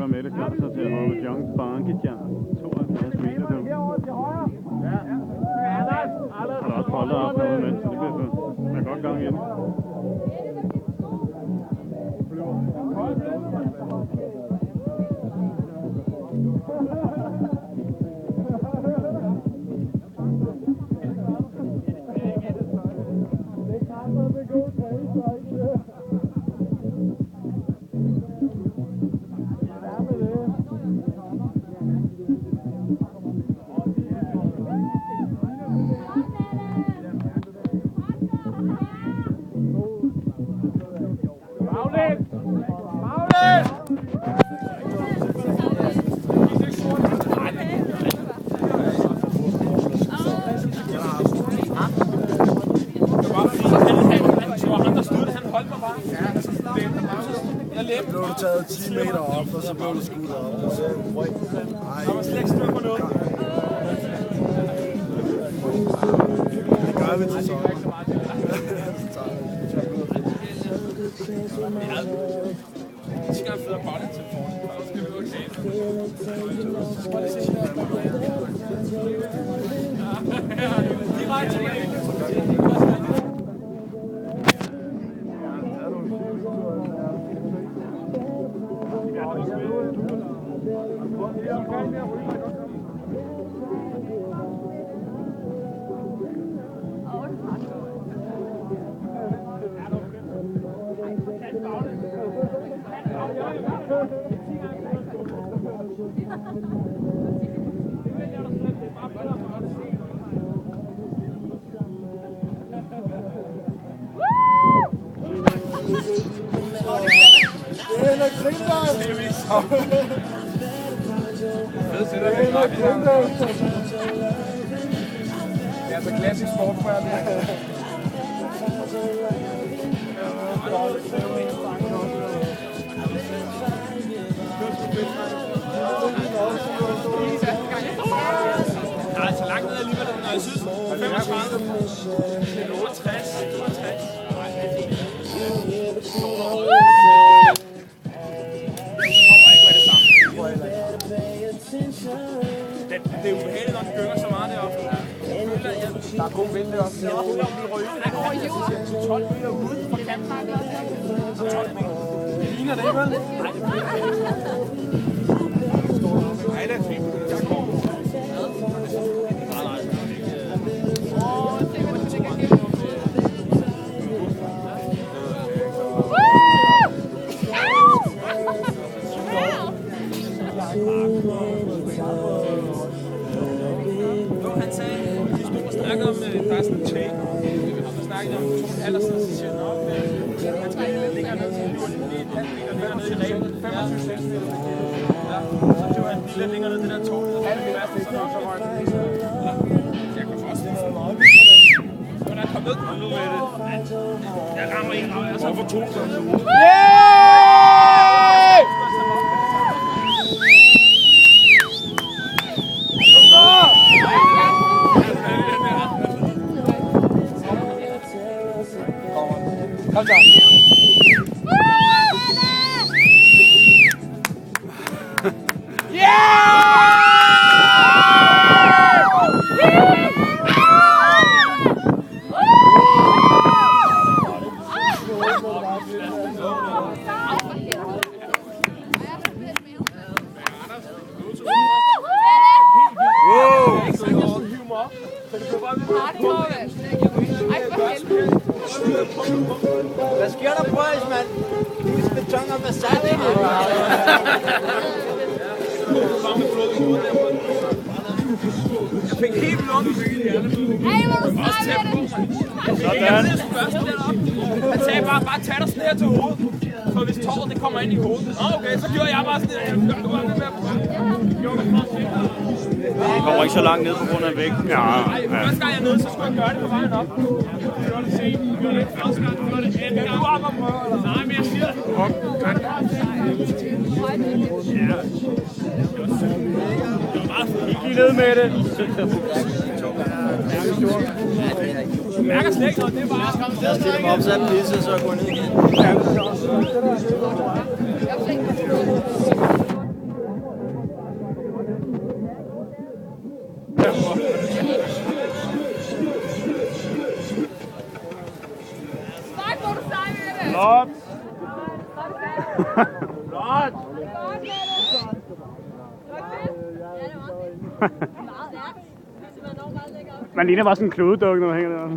har Mette klar sig til at hoppe John Bankejern 72 meter på. Har der også bolder op noget med, så det bliver fedt. Der er godt gang i den. Så blev du taget 10 meter op, og så blev du skudt op. Og så der var slet ikke styr på noget. Det gør vi til så. Jeg skal have federe bare til telefonen. Så skal vi gå Det er altså klassisk sport for jer. Der er altså langt ned alligevel, når jeg synes 35, 68, 68. Det er ubehageligt, når den gynger så meget deroppe. Der er god vind deroppe. Jeg føler, at vi ryger. Der går jorden. 12 meter ude fra kanten. 12 meter. Det ligner det, vel? Nej, det er fint. Jeg går. Han sagde, de stod og snakkede om, der er sådan en chain, og så snakkede om to Allersen, og så siger han op, han skal lige lidt længere ned, så flyver de lige et halvt meter mere ned i ræben, 25 cm. Ja, så flyver han lige lidt længere ned, det der tog, og det er så nok så højt. Jeg kan også lige få meget. Så der er kommet ned nu med det. Jeg rammer en, og jeg så får to. Kom så. Hvad sker der, boys, mand? Lille beton og massage. Jeg fik helt blundet i hjernen. Ej, hvor du sejt med det! Han sagde bare tag dig sådan her til hovedet. Så hvis tåret det kommer ind i hovedet. Okay, så gjorde jeg bare sådan her. Det kommer ikke så langt ned på grund af vægten. Ja. Første gang jeg er nede, så skulle jeg gøre det på vejen op. Nej, men jeg siger det. Gik ned med det. Du mærker slet ikke noget, det er bare... Lad os stille dem op, så er pisse, så går ned igen. Flot! Flot! Man ligner bare sådan en klodedukke, når man hænger der.